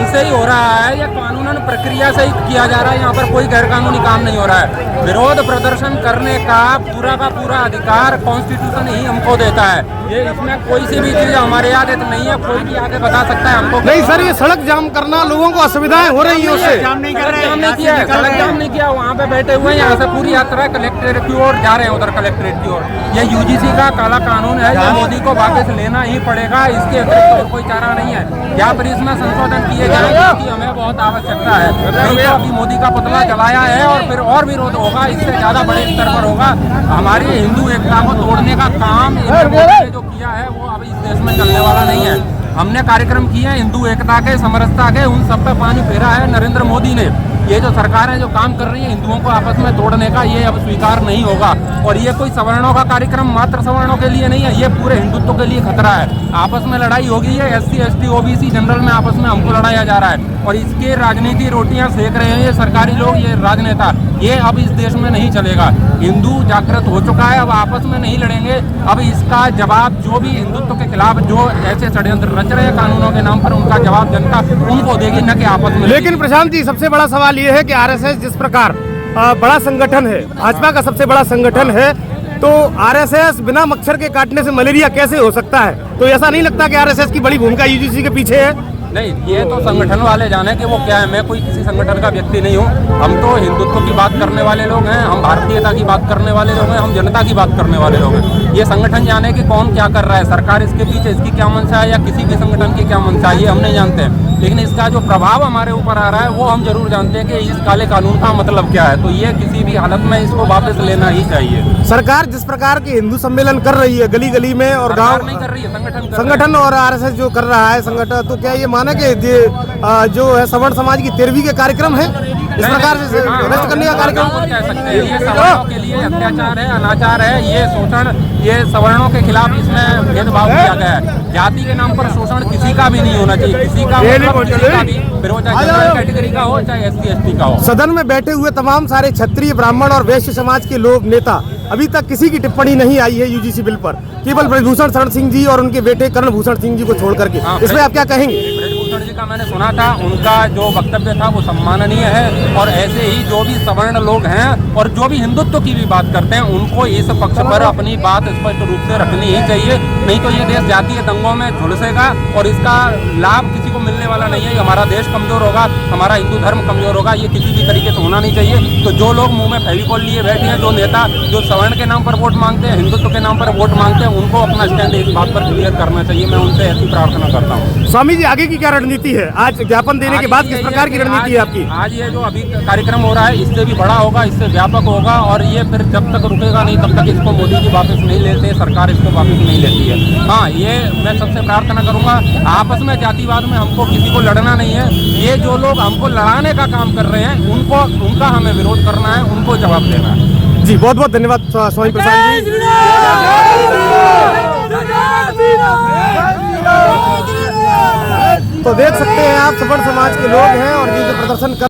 ढंग से ही हो रहा है, ये कानूनन प्रक्रिया से ही किया जा रहा है। यहाँ पर कोई गैर कानूनी काम नहीं हो रहा है। विरोध प्रदर्शन करने का पूरा अधिकार कॉन्स्टिट्यूशन ही हमको देता है। ये इसमें कोई सी भी चीज हमारे यहाँ नहीं है, कोई भी आगे बता सकता है हमको। नहीं सर, ये सड़क जाम करना लोगों को असुविधाएं हो रही है उससे। जाम नहीं किया है, सड़क जाम नहीं किया। वहाँ पे बैठे हुए हैं, यहाँ से पूरी यात्रा कलेक्ट्रेट की ओर जा रहे हैं, उधर कलेक्ट्रेट की ओर। ये यूजीसी का काला कानून है, ये मोदी को वापस लेना ही पड़ेगा। इसके अतिरिक्त और कोई चारा नहीं है। या फिर इसमें संशोधन किए जाए जिसकी हमें बहुत आवश्यकता है। नहीं तो अभी मोदी का पुतला जलाया है और फिर और विरोध होगा, इससे ज्यादा बड़े स्तर पर होगा। हमारी हिंदू एकता को तोड़ने का काम इन्होंने जो किया है वो अभी इस देश में चलने वाला नहीं है। हमने कार्यक्रम किए हैं हिंदू एकता के, समरसता के, उन सब पे पानी फेरा है नरेंद्र मोदी ने। ये जो सरकार है जो काम कर रही है हिंदुओं को आपस में तोड़ने का, ये अब स्वीकार नहीं होगा। और ये कोई सवर्णों का कार्यक्रम मात्र सवर्णों के लिए नहीं है, ये पूरे हिंदुत्व के लिए खतरा है। आपस में लड़ाई होगी है, SC ST OBC जनरल में आपस में हमको लड़ाया जा रहा है। और इसके राजनीति रोटियां सेक रहे हैं ये सरकारी लोग, ये राजनेता। ये अब इस देश में नहीं चलेगा। हिंदू जागृत हो चुका है, अब आपस में नहीं लड़ेंगे। अब इसका जवाब जो भी हिंदुत्व के खिलाफ जो ऐसे षड्यंत्र रच रहे हैं कानूनों के नाम पर, उनका जवाब जनता उनको देगी, न कि आपस में। लेकिन प्रशांत जी, सबसे बड़ा सवाल ये है कि RSS जिस प्रकार बड़ा संगठन है, भाजपा का सबसे बड़ा संगठन है, तो RSS बिना मच्छर के काटने से मलेरिया कैसे हो सकता है? तो ऐसा नहीं लगता कि RSS की बड़ी भूमिका UGC के पीछे है? नहीं, ये तो संगठन वाले जाने कि वो क्या है। मैं कोई किसी संगठन का व्यक्ति नहीं हूँ। हम तो हिंदुत्व की बात करने वाले लोग हैं, हम भारतीयता की बात करने वाले लोग हैं, हम जनता की बात करने वाले लोग हैं। ये संगठन जाने कि कौन क्या कर रहा है, सरकार इसके पीछे इसकी क्या मंशा है या किसी भी संगठन की क्या मंशा है, ये हम नहीं जानते हैं। लेकिन इसका जो प्रभाव हमारे ऊपर आ रहा है वो हम जरूर जानते हैं कि इस काले कानून का मतलब क्या है। तो ये किसी भी हालत में इसको वापस लेना ही चाहिए। सरकार जिस प्रकार के हिंदू सम्मेलन कर रही है गली गली में और गाँव नहीं कर रही है, संगठन और RSS जो कर रहा है संगठन, तो क्या ये माने कि जो है सवर्ण समाज की 13वीं के कार्यक्रम है इस प्रकार से नष्ट करने का कार्यक्रम कह सकते हैं? ये सवर्णों के लिए अत्याचार है, अनाचार है, ये शोषण, ये सवर्णों के खिलाफ इसमें भेदभाव किया गया है। जाति के नाम पर शोषण किसी का भी नहीं होना चाहिए, किसी का भी, फिर वो चाहे जनरल कैटेगरी का हो चाहे SC ST का हो। सदन में बैठे हुए तमाम सारे क्षत्रिय, ब्राह्मण और वैश्य समाज के लोग, नेता, अभी तक किसी की टिप्पणी नहीं आई है UGC बिल पर, केवल ब्रजभूषण शरण सिंह जी और उनके बेटे कर्णभूषण सिंह जी को छोड़ करके। इसमें आप क्या कहेंगे? ब्रजभूषण जी का मैंने सुना था, उनका जो वक्तव्य था वो सम्माननीय है। और ऐसे ही जो भी सवर्ण लोग हैं और जो भी हिंदुत्व की भी बात करते हैं, उनको इस पक्ष पर अपनी बात स्पष्ट रूप से रखनी ही चाहिए। नहीं तो ये देश जातीय दंगों में झुलसेगा और इसका लाभ किसी को मिलने वाला नहीं है। हमारा देश कमजोर होगा, हमारा हिंदू धर्म कमजोर होगा, ये किसी भी तरीके से होना नहीं चाहिए। तो जो लोग मुंह में फेविकोल लिए बैठे हैं, जो नेता जो सवर्ण के नाम पर वोट मांगते हैं, हिंदुत्व के नाम पर वोट मांगते हैं, उनको अपना स्टैंड इस बात पर क्लियर करना चाहिए। मैं उनसे ऐसी प्रार्थना करता हूँ। स्वामी जी, आगे की क्या रणनीति है? आज ज्ञापन देने के बाद किस प्रकार की रणनीति है आपकी? आज ये जो अभी कार्यक्रम हो रहा है इससे भी बड़ा होगा, इससे व्यापक होगा। और ये फिर जब तक रुकेगा नहीं तब तक इसको मोदी जी वापस नहीं लेते, सरकार इसको वापस नहीं लेती है। हाँ, ये मैं सबसे प्रार्थना करूंगा, आपस में जातिवाद में हमको किसी को लड़ना नहीं है। ये जो लोग हमको लड़ाने का काम कर रहे हैं उनका हमें विरोध करना है, उनको जवाब देना है। जी, बहुत बहुत धन्यवाद स्वामी प्रसाद जी। तो देख सकते हैं आप, सवर्ण समाज के लोग हैं और ये जो प्रदर्शन कर